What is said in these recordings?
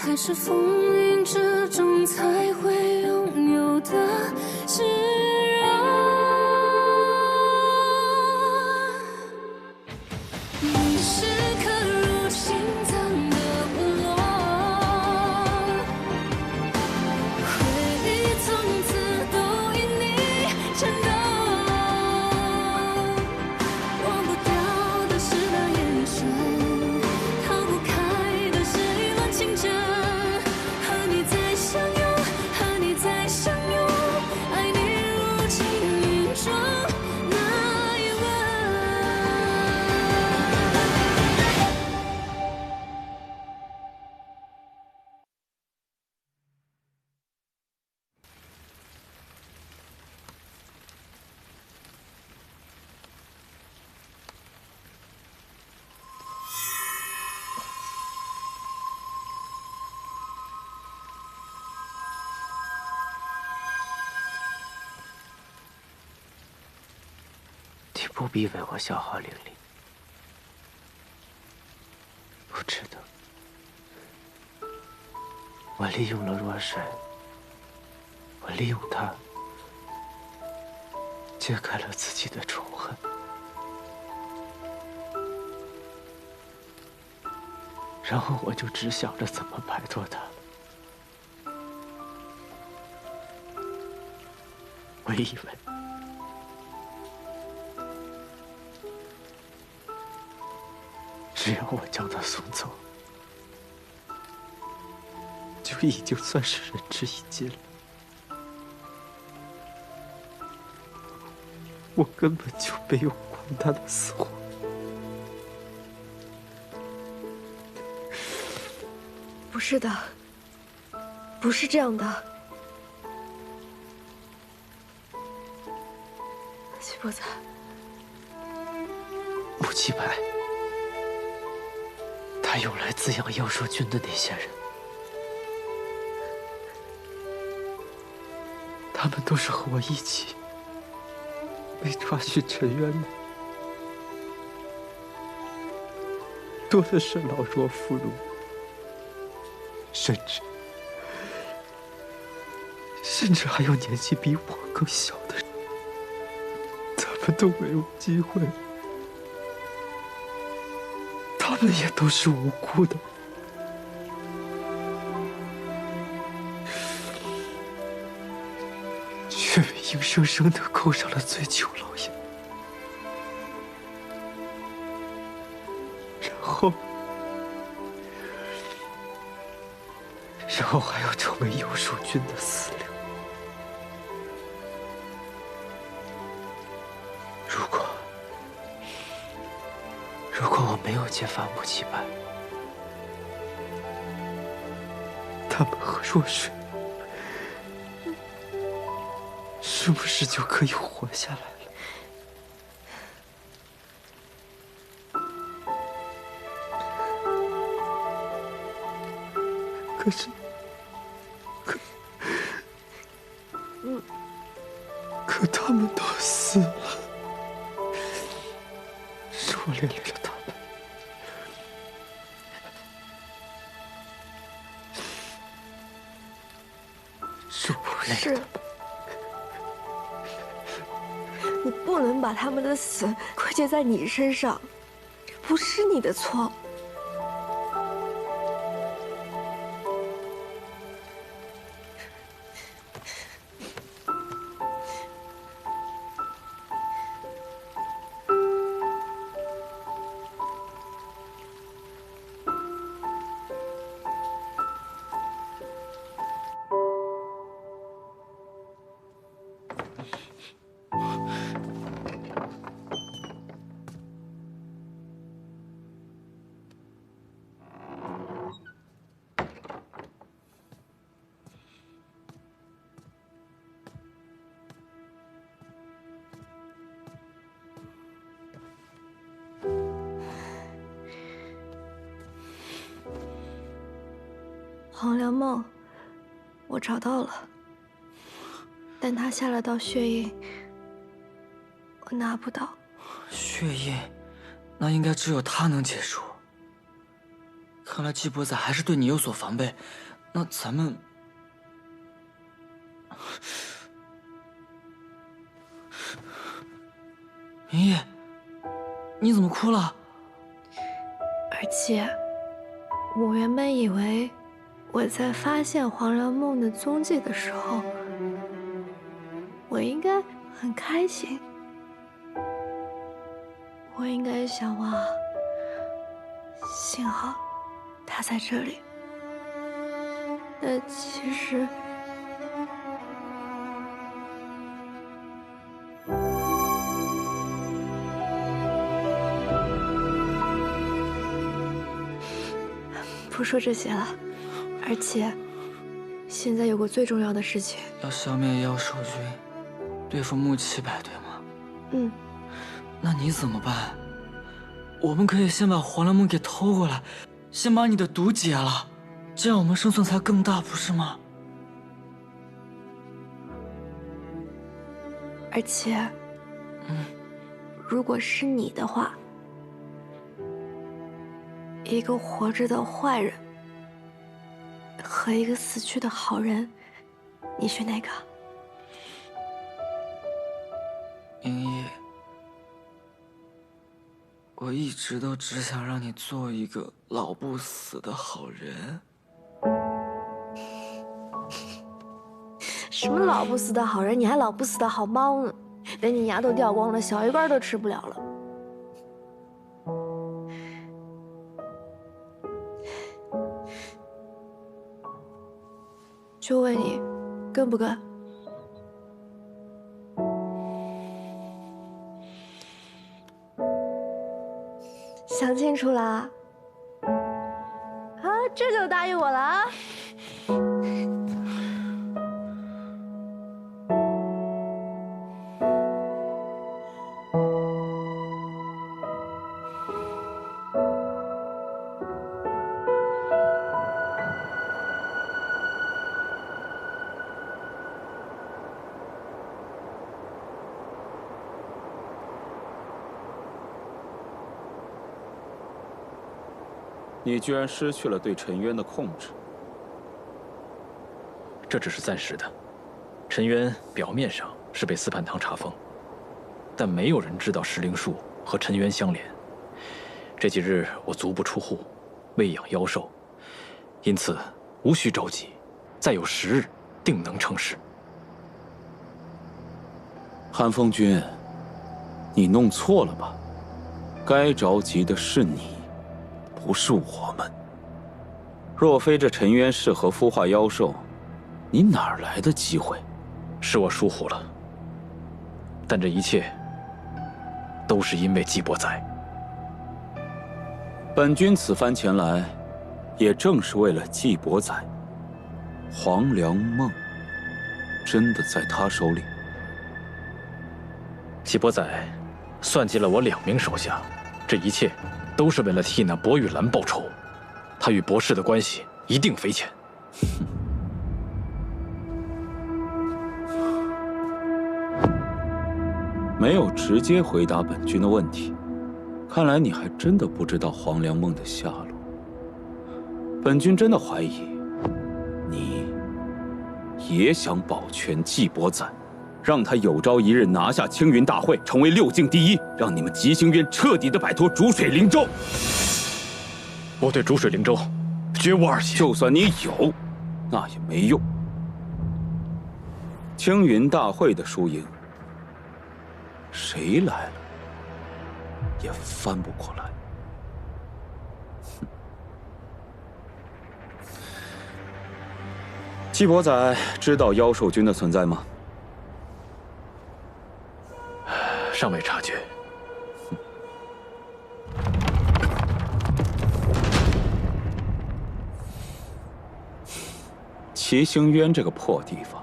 还是风云之中才会拥有的释然。你是刻入心脏的部落，回忆从此都因你颤抖。忘不掉的是那眼神，逃不开的是一轮情真。和你再相拥，和你再相拥，爱你如情云中那一吻。你不必为我消耗灵力，不值得。我利用了若水，我利用它揭开了自己的仇恨，然后我就只想着怎么摆脱它。我以为只要我将他送走，就已经算是仁至义尽了。我根本就没有管他的死活。不是的，不是这样的，西伯子。穆七白，他用来滋养妖兽君的那些人，他们都是和我一起被抓去沉渊的，多的是老弱妇孺，甚至还有年纪比我更小的人，他们都没有机会，他们也都是无辜的。却被硬生生地扣上了醉酒牢烟，然后还要成为妖兽君的饲料。如果我没有揭发穆七白，他们和若水是不是就可以活下来了？可他们都死了，是我连累了他们。是我累了他们。你不能把他们的死归结在你身上，这不是你的错。黄粱梦，我找到了，但他下了道血印，我拿不到。血印，那应该只有他能解除。可看来季伯仔还是对你有所防备，那咱们……明夜，你怎么哭了？而且，我原本以为我在发现黄粱梦的踪迹的时候，我应该很开心，我应该想哇，幸好他在这里。但其实，不说这些了，而且现在有个最重要的事情，要消灭妖兽军，对付穆七百，对吗？嗯，那你怎么办？我们可以先把黄粱梦给偷过来，先把你的毒解了，这样我们胜算才更大，不是吗？而且，如果是你的话，一个活着的坏人和一个死去的好人，你选哪个？明夜，我一直都只想让你做一个老不死的好人。什么老不死的好人？你还老不死的好猫呢？等你牙都掉光了，小鱼干都吃不了了。就问你，跟不跟？想清楚啦？啊，这就答应我了啊！你居然失去了对陈渊的控制，这只是暂时的。陈渊表面上是被司判堂查封，但没有人知道石灵树和陈渊相连。这几日我足不出户，喂养妖兽，因此无需着急，再有10日，定能成事。韩风君，你弄错了吧？该着急的是你。不是我们。若非这陈渊适合孵化妖兽，你哪儿来的机会？是我疏忽了，但这一切都是因为季伯仔。本君此番前来，也正是为了季伯仔。黄粱梦真的在他手里？季伯仔算计了我2名手下，这一切都是为了替那薄玉兰报仇。他与博士的关系一定匪浅。没有直接回答本君的问题，看来你还真的不知道黄粱梦的下落。本君真的怀疑，你也想保全季伯仔，让他有朝一日拿下青云大会，成为6境第一，让你们吉星渊彻底的摆脱逐水灵州。我对逐水灵州绝无二心。就算你有，那也没用。青云大会的输赢，谁来了也翻不过来。季伯仔知道妖兽军的存在吗？尚未察觉。齐星渊这个破地方，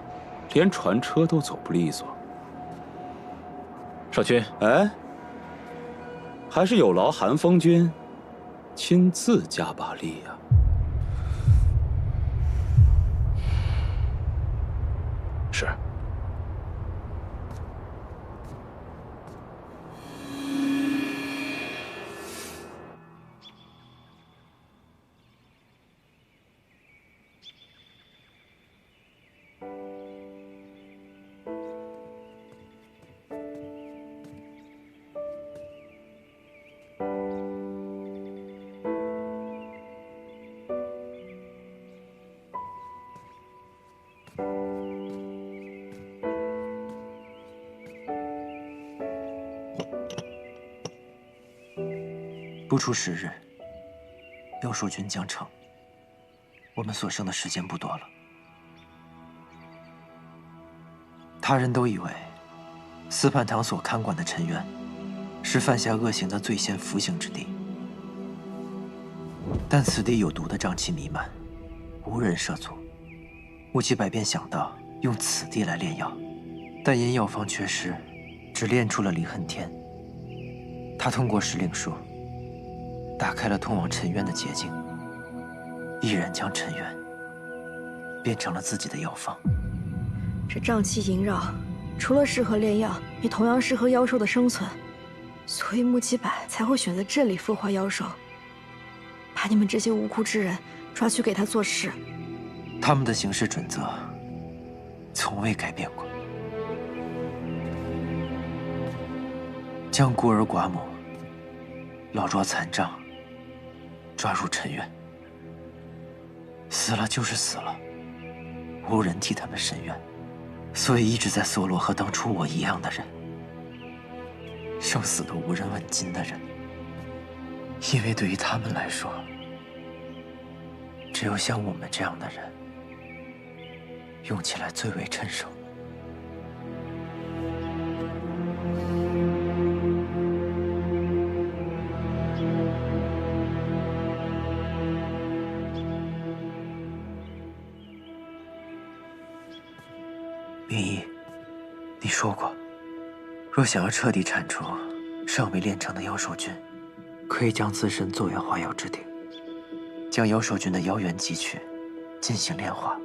连船车都走不利索。少君，哎，还是有劳韩风君亲自加把力呀。是。不出10日，妖兽军将成。我们所剩的时间不多了。他人都以为司叛堂所看管的陈渊是犯下恶行的罪仙服刑之地，但此地有毒的瘴气弥漫，无人涉足。乌鸡白便想到用此地来炼药，但因药方缺失，只炼出了离恨天。他通过时令术打开了通往陈渊的捷径，毅然将陈渊变成了自己的药方。这瘴气萦绕，除了适合炼药，也同样适合妖兽的生存，所以穆七百才会选择这里孵化妖兽，把你们这些无辜之人抓去给他做事。他们的行事准则从未改变过，将孤儿寡母、老弱残障抓入陈渊，死了就是死了，无人替他们伸冤，所以一直在搜罗和当初我一样的人，生死都无人问津的人，因为对于他们来说，只有像我们这样的人，用起来最为趁手。明一，你说过，若想要彻底铲除尚未炼成的妖兽军，可以将自身作为化药之鼎，将妖兽军的妖元汲取，进行炼化。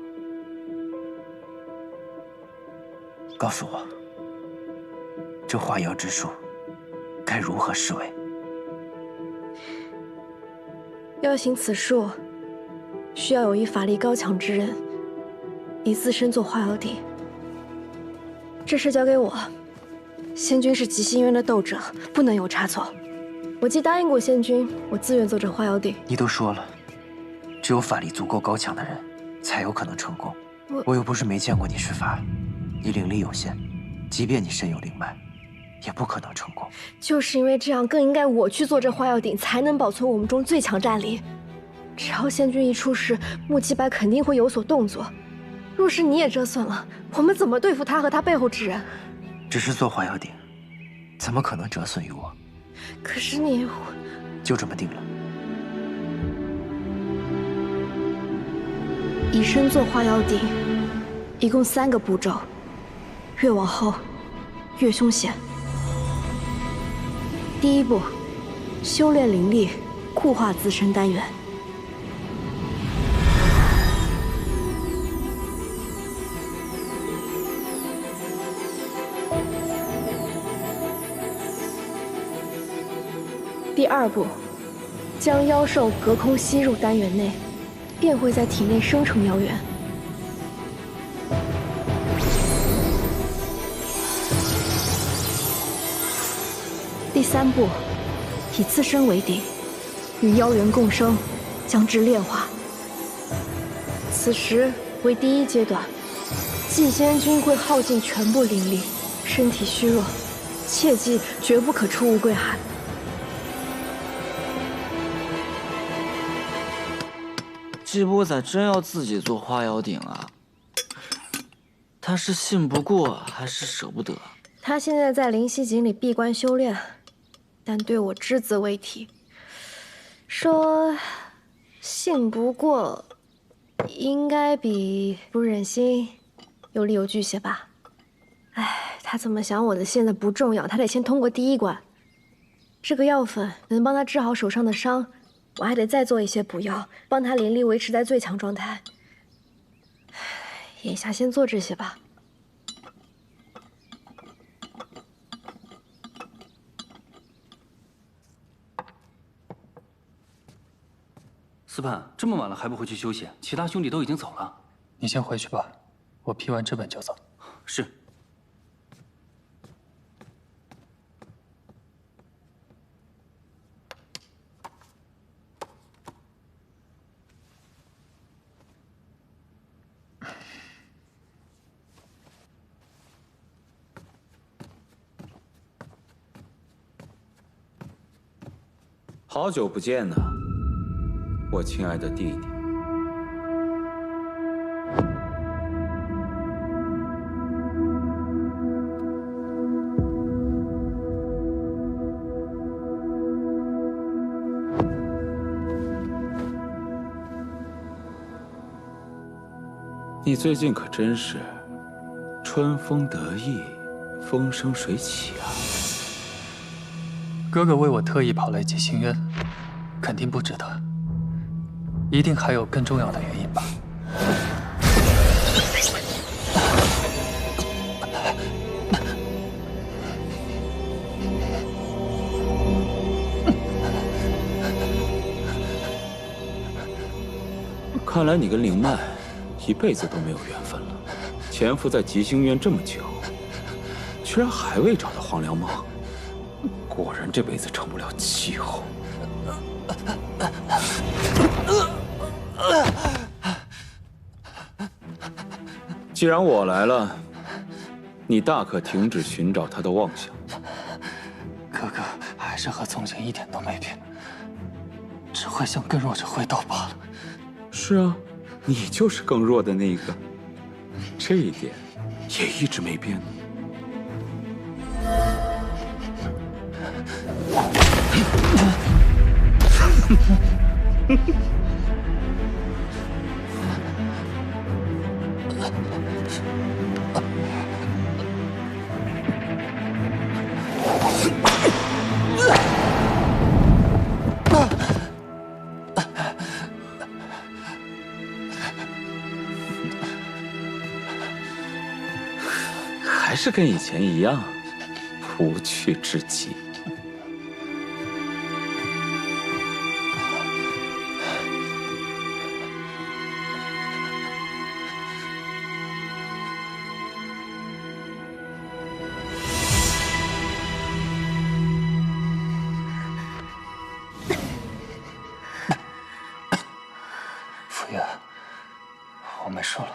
告诉我，这化妖之术该如何施为？要行此术，需要有一法力高强之人，以自身做化妖鼎。这事交给我，仙君是极心渊的斗者，不能有差错。我既答应过仙君，我自愿做这化妖鼎。你都说了，只有法力足够高强的人，才有可能成功。我又不是没见过你施法，你灵力有限，即便你身有灵脉，也不可能成功。就是因为这样，更应该我去做这化药鼎，才能保存我们中最强战力。只要仙君一出事，穆七白肯定会有所动作。若是你也折损了，我们怎么对付他和他背后之人？只是做化妖鼎，怎么可能折损于我？可是你……就这么定了。以身做化妖鼎，一共3个步骤，越往后越凶险。第一步，修炼灵力，固化自身丹元。第2步，将妖兽隔空吸入丹元内，便会在体内生成妖元。第3步，以自身为底，与妖元共生，将之炼化。此时为第1阶段，祭仙君会耗尽全部灵力，身体虚弱，切记绝不可出乌龟海。这波仔真要自己做化妖鼎啊？他是信不过还是舍不得？他现在在灵犀井里闭关修炼，但对我只字未提。说信不过，应该比不忍心有理有据些吧？哎，他怎么想我的现在不重要，他得先通过第1关。这个药粉能帮他治好手上的伤。我还得再做一些补药，帮他灵力维持在最强状态。眼下先做这些吧。司叛，这么晚了还不回去休息？其他兄弟都已经走了。你先回去吧，我批完这本就走。是。好久不见呐，我亲爱的弟弟。你最近可真是春风得意，风生水起啊！哥哥为我特意跑来吉星渊，肯定不止的，一定还有更重要的原因吧。看来你跟灵曼一辈子都没有缘分了。潜伏在吉星渊这么久，居然还未找到黄粱梦，果然这辈子成不了气候。既然我来了，你大可停止寻找他的妄想。哥哥还是和从前一点都没变，只会向更弱者挥刀罢了。是啊，你就是更弱的那一个，这一点也一直没变。还是跟以前一样，无趣至极。傅爷，我没事了。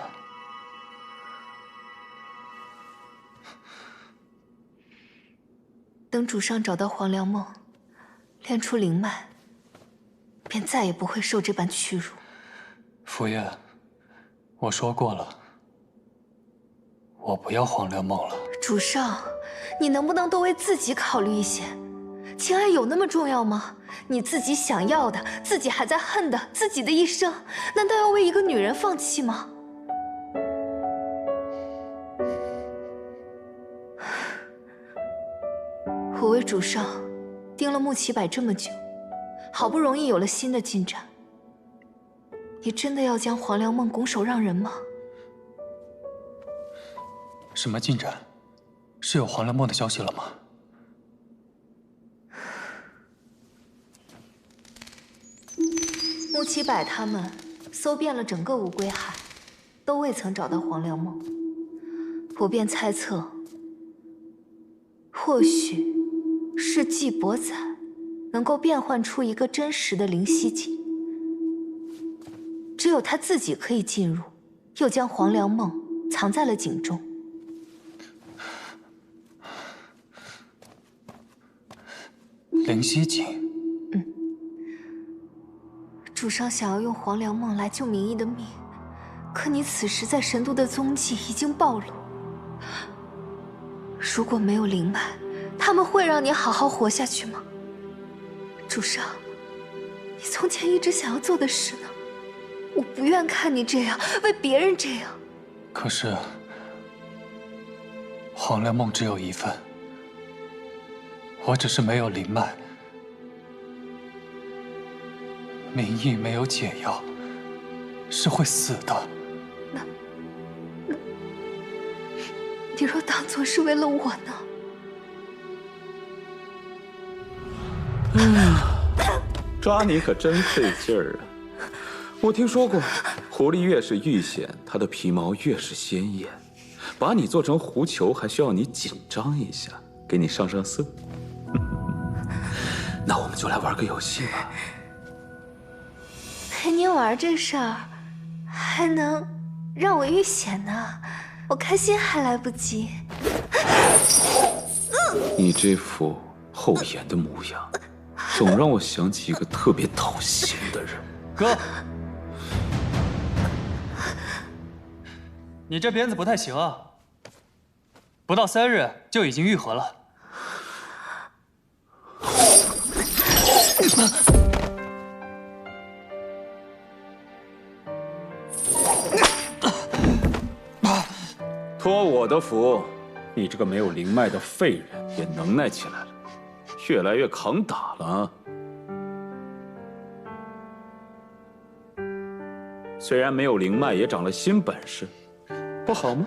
等主上找到黄粱梦，练出灵脉，便再也不会受这般屈辱。傅爷，我说过了，我不要黄粱梦了。主上，你能不能多为自己考虑一些？情爱有那么重要吗？你自己想要的，自己还在恨的，自己的一生，难道要为一个女人放弃吗？我为主上盯了穆启柏这么久，好不容易有了新的进展，你真的要将黄粱梦拱手让人吗？什么进展？是有黄粱梦的消息了吗？穆启柏他们搜遍了整个五归海，都未曾找到黄粱梦。我便猜测，或许是季伯载能够变换出一个真实的灵犀井，只有他自己可以进入，又将黄粱梦藏在了井中。灵犀井。主上想要用黄粱梦来救明义的命，可你此时在神都的踪迹已经暴露。如果没有灵脉，他们会让你好好活下去吗？主上，你从前一直想要做的事呢？我不愿看你这样，为别人这样。可是，黄粱梦只有一份，我只是没有灵脉。明义没有解药，是会死的。那，你若当作是为了我呢？抓你可真费劲儿啊！我听说过，狐狸越是遇险，它的皮毛越是鲜艳。把你做成狐球，还需要你紧张一下，给你上上色。那我们就来玩个游戏吧。陪你玩这事儿，还能让我遇险呢，我开心还来不及。你这副厚颜的模样，总让我想起一个特别讨嫌的人。哥，你这鞭子不太行啊，不到3日就已经愈合了。托我的福，你这个没有灵脉的废人也能耐起来了，越来越抗打了啊。虽然没有灵脉，也长了新本事，不好吗？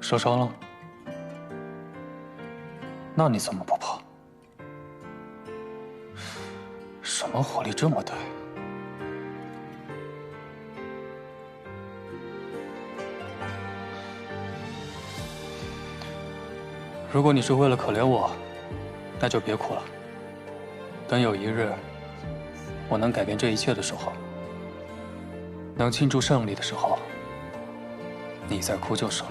受伤了？那你怎么不跑？什么火力这么大呀？如果你是为了可怜我，那就别哭了。等有一日我能改变这一切的时候，能庆祝胜利的时候，你再哭就是了。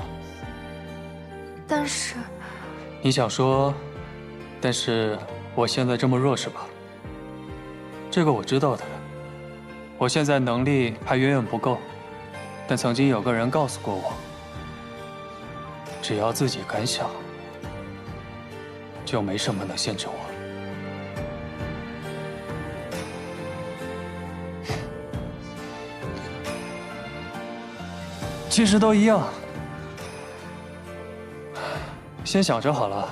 但是，你想说，但是我现在这么弱是吧？这个我知道的。我现在能力还远远不够，但曾经有个人告诉过我，只要自己敢想，就没什么能限制我。其实都一样。先想着好了，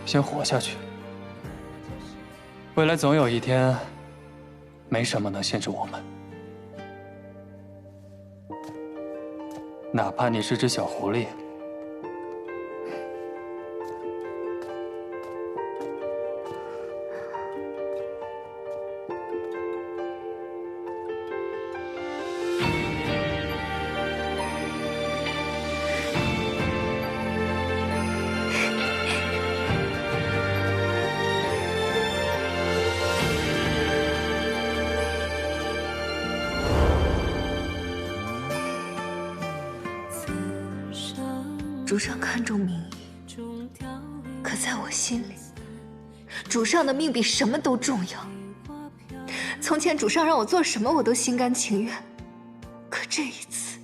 先活下去。未来总有一天，没什么能限制我们。哪怕你是只小狐狸。主上看重名义，可在我心里，主上的命比什么都重要。从前主上让我做什么，我都心甘情愿，可这一次，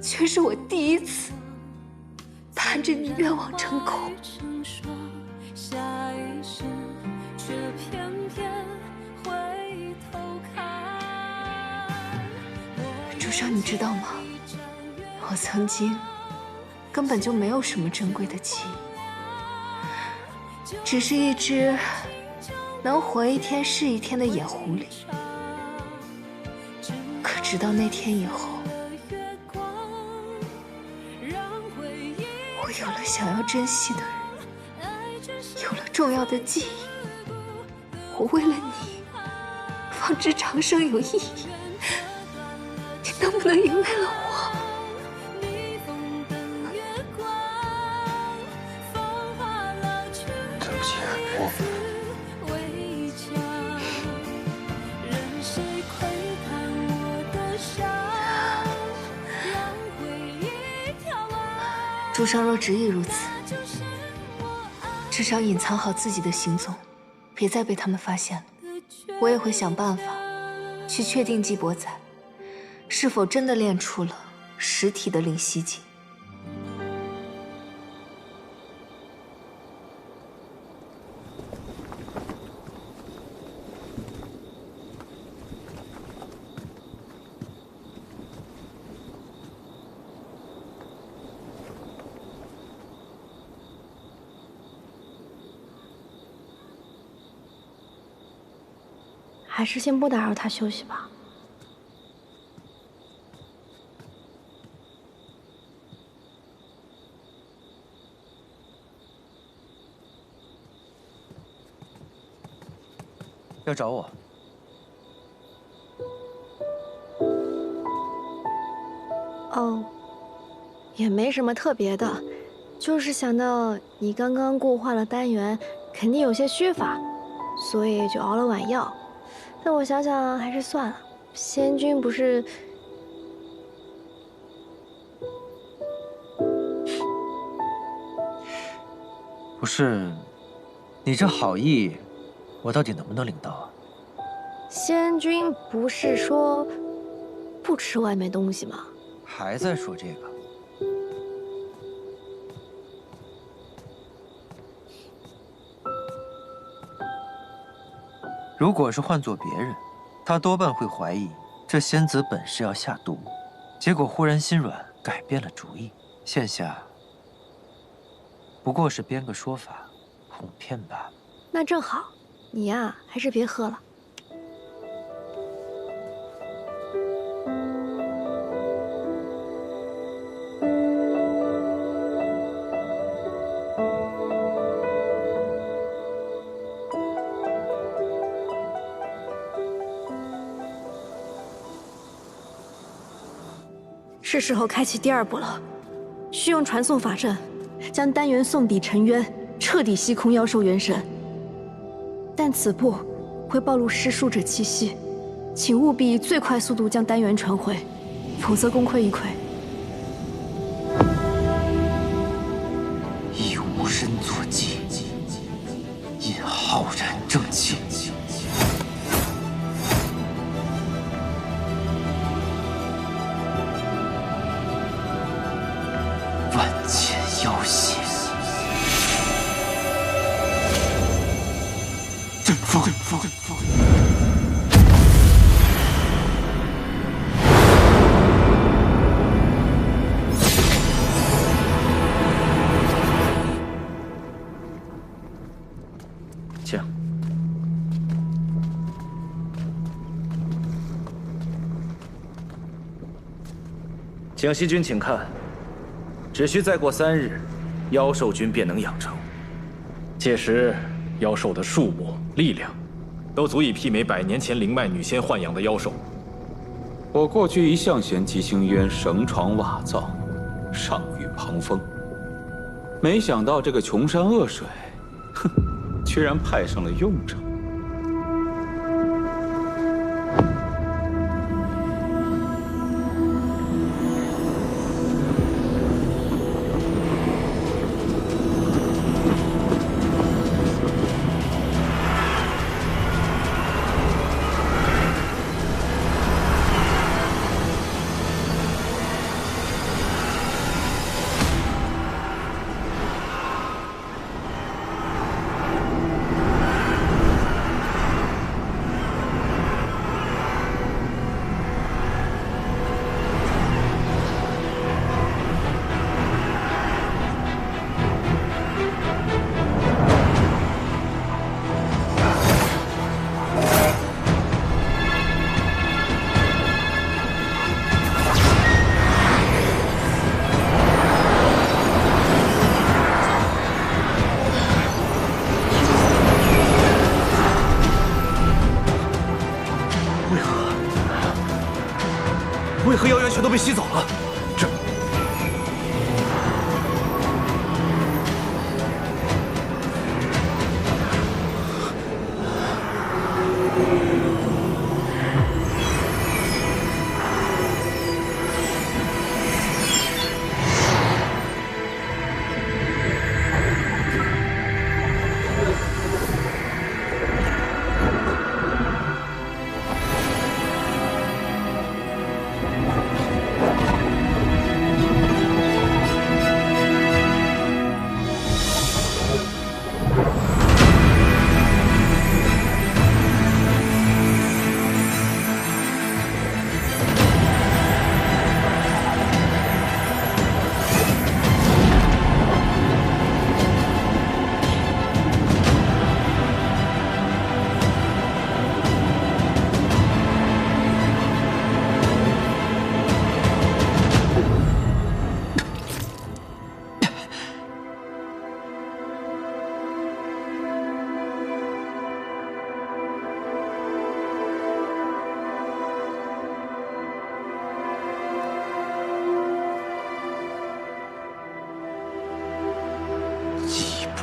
却是我第一次盼着你愿望成空。主上，你知道吗？我曾经根本就没有什么珍贵的记忆，只是一只能活一天是一天的野狐狸。可直到那天以后，我有了想要珍惜的人，有了重要的记忆。我为了你，方知长生有意义。你能不能原谅了我？主上若执意如此，至少隐藏好自己的行踪，别再被他们发现了。我也会想办法去确定季伯仔是否真的练出了实体的灵犀境。还是先不打扰他休息吧。要找我？哦，也没什么特别的，就是想到你刚刚固化了丹元，肯定有些虚乏，所以就熬了碗药。但我想想还是算了，仙君不是……不是，你这好意，我到底能不能领到啊？仙君不是说不吃外面东西吗？还在说这个？如果是换做别人，他多半会怀疑这仙子本是要下毒，结果忽然心软，改变了主意。现下不过是编个说法，哄骗罢了。那正好，你呀还是别喝了。是时候开启第2步了，需用传送法阵，将丹元送抵沉渊，彻底吸空妖兽元神。但此步会暴露施术者气息，请务必以最快速度将丹元传回，否则功亏一篑。以无身作祭，引浩然正气。万千妖邪，阵风。请。请西君请看。只需再过3日，妖兽君便能养成。届时，妖兽的数目、力量，都足以媲美100年前灵脉女仙豢养的妖兽。我过去一向嫌姬星渊绳床瓦造，上御旁风，没想到这个穷山恶水，哼，居然派上了用场。为何妖元全都被吸走了？这……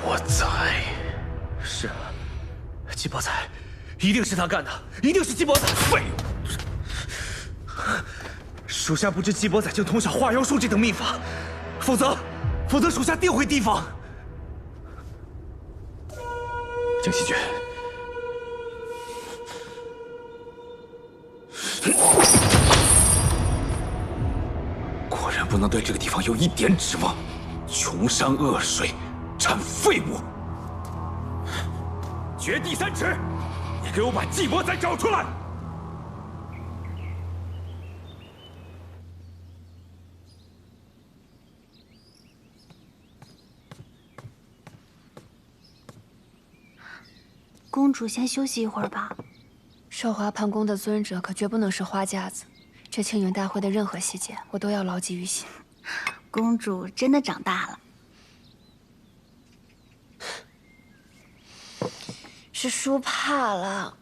伯载，是啊，季伯载，一定是他干的，一定是季伯载。废物！属下不知季伯载竟通晓化妖术这等秘法，否则属下定会提防。江西君，果然不能对这个地方有一点指望，穷山恶水，产废物。绝地三尺，你给我把季伯载找出来！公主先休息一会儿吧。寿华潘宫的尊者可绝不能是花架子，这青云大会的任何细节，我都要牢记于心。公主真的长大了。是输怕了。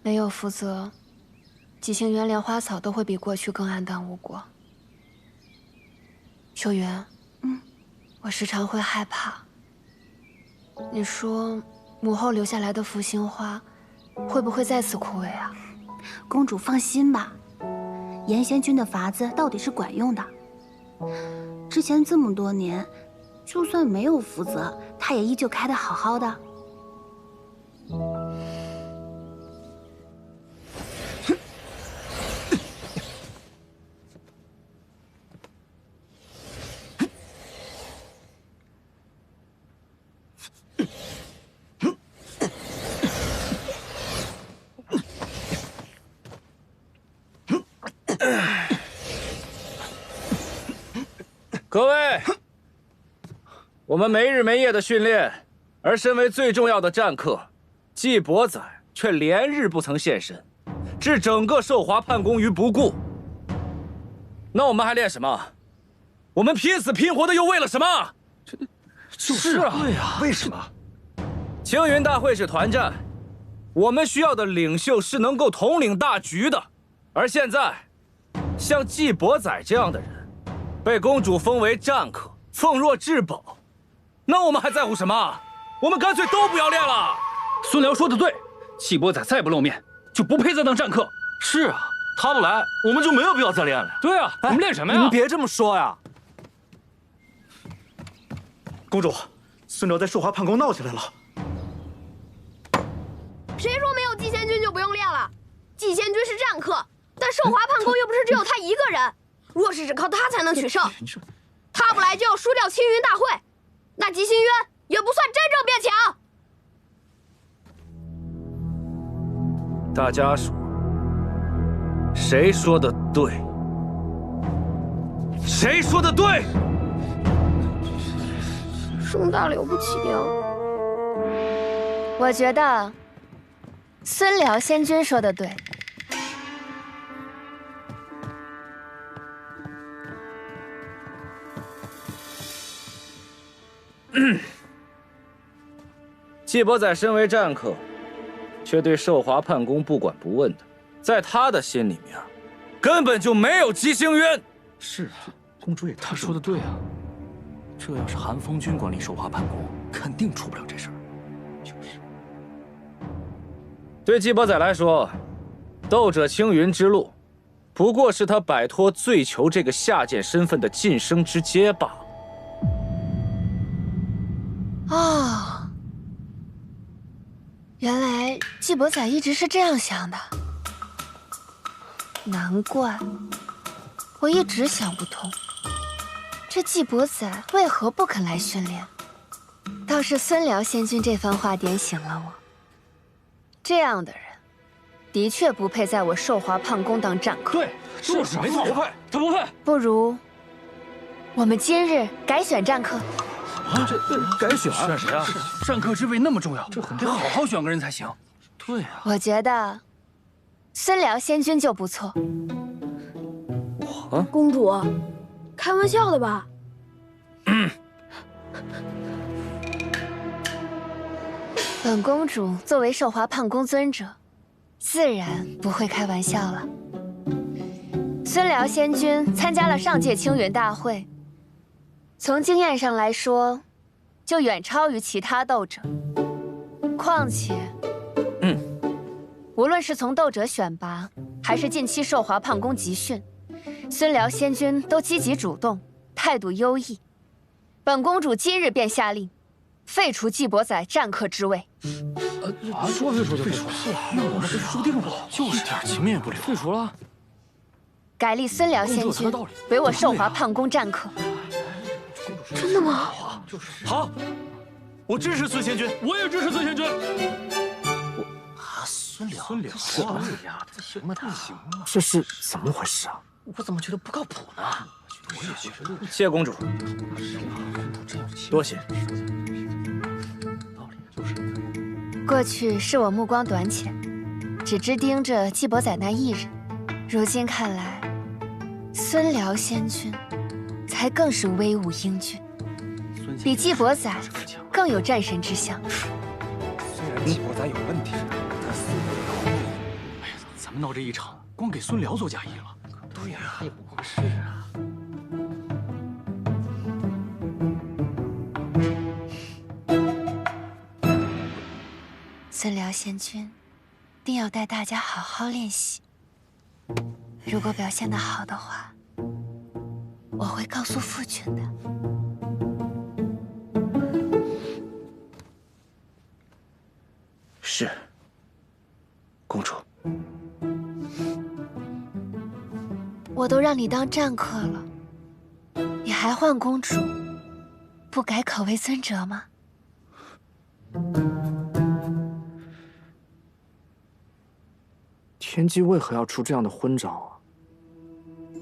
没有福泽，几星园连花草都会比过去更黯淡无果。秋云，我时常会害怕。你说，母后留下来的福星花，会不会再次枯萎啊？公主放心吧，严仙君的法子到底是管用的。之前这么多年，就算没有福泽，它也依旧开得好好的。各位，我们没日没夜的训练，而身为最重要的战客，季伯载却连日不曾现身，置整个寿华叛宫于不顾。那我们还练什么？我们拼死拼活的又为了什么？就是啊，对啊，为什么？青云大会是团战，我们需要的领袖是能够统领大局的，而现在，像季伯载这样的人。被公主封为战客，奉若至宝，那我们还在乎什么？我们干脆都不要练了。孙辽说的对，季伯载再不露面，就不配再当战客。是啊，他不来，我们就没有必要再练了。对啊，我们练什么呀？你们别这么说呀！公主，孙辽在寿华叛宫闹起来了。谁说没有季仙君就不用练了？季仙君是战客，但寿华叛宫又不是只有他一个人。若是只靠他才能取胜，他不来就要输掉青云大会，那吉星渊也不算真正变强。大家说，谁说的对？谁说的对？声大了不起呀！我觉得孙辽仙君说的对。季伯载身为战客，却对寿华叛宫不管不问的，在他的心里面，根本就没有吉星渊。是啊，公主也他说的对啊。这要是韩风君管理寿华叛宫，肯定出不了这事儿。就是。对季伯载来说，斗者青云之路，不过是他摆脱醉囚这个下贱身份的晋升之阶罢了。哦，原来季伯载一直是这样想的，难怪我一直想不通，这季伯载为何不肯来训练。倒是孙辽仙君这番话点醒了我，这样的人的确不配在我寿华叛宫当战客。对，是没错，不配，他不配。不如我们今日改选战客。这改选谁啊？战客之位那么重要，得好好选个人才行。对呀，我觉得孙辽仙君就不错。公主，开玩笑的吧？本公主作为寿华叛宫尊者，自然不会开玩笑了。孙辽仙君参加了上届青云大会，从经验上来说，就远超于其他斗者。况且，无论是从斗者选拔，还是近期寿华胖宫集训，孙辽仙君都积极主动，态度优异。本公主今日便下令，废除纪伯载战客之位。说废除就废除，那我们输定了，就是一点情面也不留。废除了，改立孙辽仙君为我寿华胖宫战客。真的吗？好，我支持孙仙君，我也支持孙仙君。孙辽，这丫的行吗？行吗？这是怎么回事啊？我怎么觉得不靠谱呢？我也觉得。谢公主，多谢。过去是我目光短浅，只知盯着纪伯载那一人。如今看来，孙辽仙君才更是威武英俊，比纪伯载更有战神之相。虽然纪伯载有问题，但孙辽……哎呀，咱们闹这一场，光给孙辽做嫁衣了。对呀，也不过是啊。孙辽仙君，定要带大家好好练习。如果表现得好的话，我会告诉父君的。是，公主。我都让你当战客了，你还唤公主，不改口为尊者吗？天机为何要出这样的昏招啊？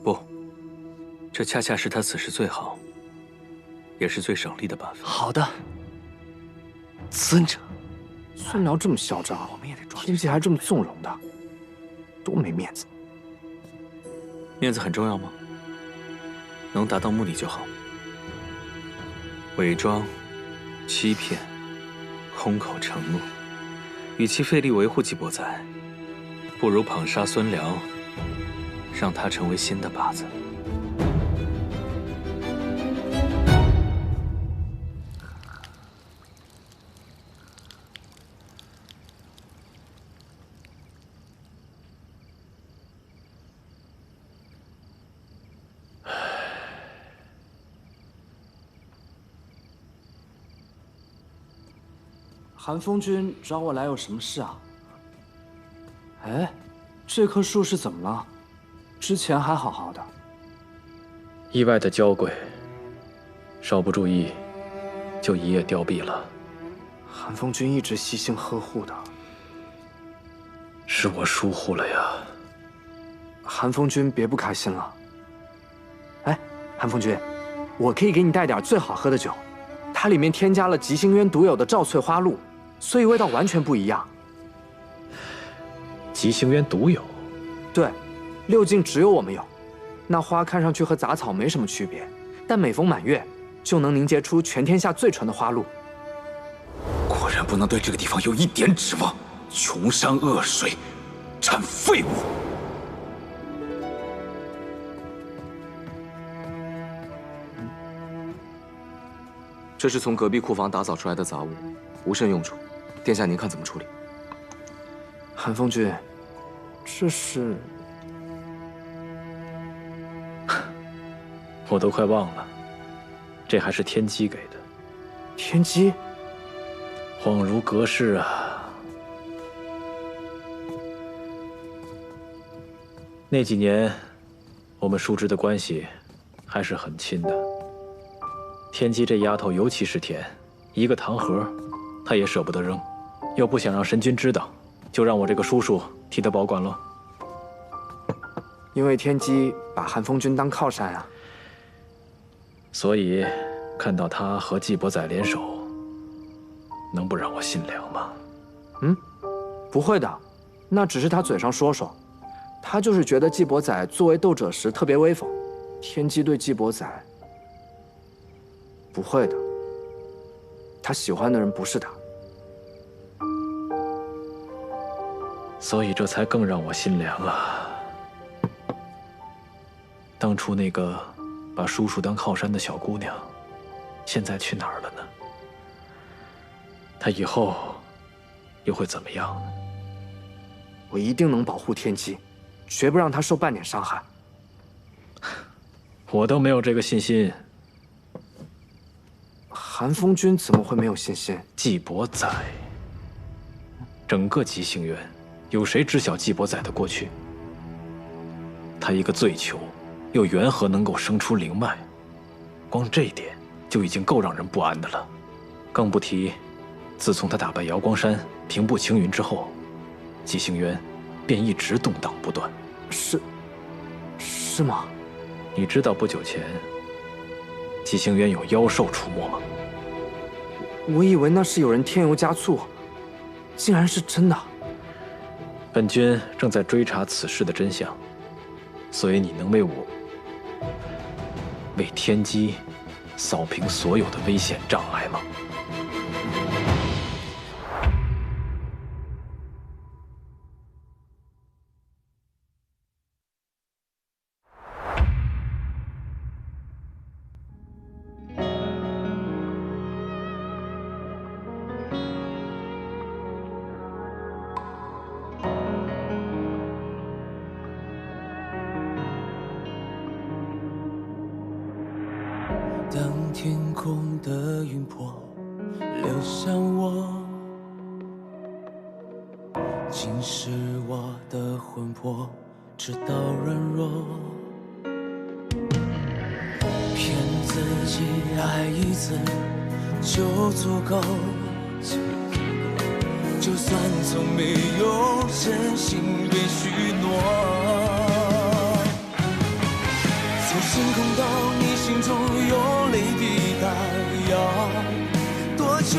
不，这恰恰是他此时最好，也是最省力的办法。好的，尊者。孙辽这么嚣张，天机还这么纵容他，多没面子。面子很重要吗？能达到目的就好。伪装、欺骗、空口承诺，与其费力维护纪伯载，不如捧杀孙辽，让他成为新的靶子。韩风君找我来有什么事啊？哎，这棵树是怎么了？之前还好好的。意外的娇贵，稍不注意，就一夜凋敝了。韩风君一直悉心呵护的，是我疏忽了呀。韩风君别不开心了。哎，韩风君，我可以给你带点最好喝的酒，它里面添加了极星渊独有的赵翠花露，所以味道完全不一样。极星渊独有？对，6境只有我们有。那花看上去和杂草没什么区别，但每逢满月，就能凝结出全天下最纯的花露。果然不能对这个地方有一点指望，穷山恶水，产废物。这是从隔壁库房打扫出来的杂物，无甚用处。殿下，您看怎么处理？韩风君，这是……我都快忘了，这还是天机给的。天机？恍如隔世啊！那几年，我们叔侄的关系还是很亲的。天机这丫头尤其是甜，一个糖盒，她也舍不得扔，又不想让神君知道，就让我这个叔叔替她保管喽。因为天机把韩风君当靠山啊。所以，看到他和纪伯载联手，能不让我心凉吗？不会的，那只是他嘴上说说，他就是觉得纪伯载作为斗者时特别威风。天机对纪伯载，不会的，他喜欢的人不是他。所以这才更让我心凉啊。当初那个把叔叔当靠山的小姑娘，现在去哪儿了呢？她以后又会怎么样呢？我一定能保护天机，绝不让她受半点伤害。我都没有这个信心。韩风君怎么会没有信心？季伯载，整个极星渊，有谁知晓季伯载的过去？他一个醉囚，又缘何能够生出灵脉？光这一点就已经够让人不安的了，更不提，自从他打败瑶光山、平步青云之后，极星渊便一直动荡不断。是吗？你知道不久前极星渊有妖兽出没吗？我以为那是有人添油加醋，竟然是真的。本君正在追查此事的真相，所以你能为我、为天机扫平所有的危险障碍吗？当天空的云波流向我，侵蚀我的魂魄，直到软弱。骗自己爱一次就足够，就算从没有真心被许诺。从星空到你心中有泪滴答，要多久？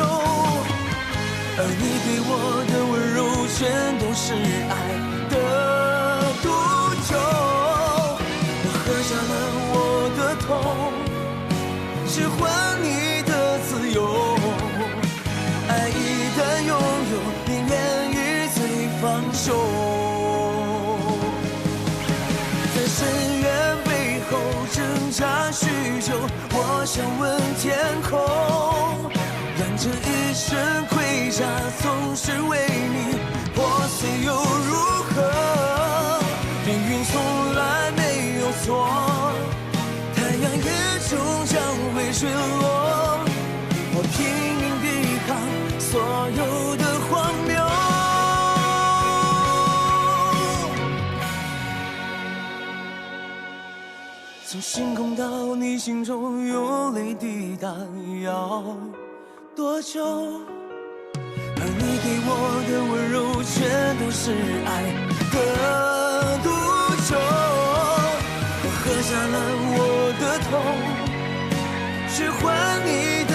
而你给我的温柔全都是爱的毒酒。我喝下了我的痛，只换你的自由。爱一旦拥有，宁愿与罪放手。在深渊背后挣扎许久，我想问天空，让这一生盔甲总是为你破碎又如何？命运从来没有错，太阳也终将会坠落。我拼命抵抗所有的荒谬。从星空到你心中有泪滴答，要多久？而你给我的温柔全都是爱的毒酒。我喝下了我的痛，去换你的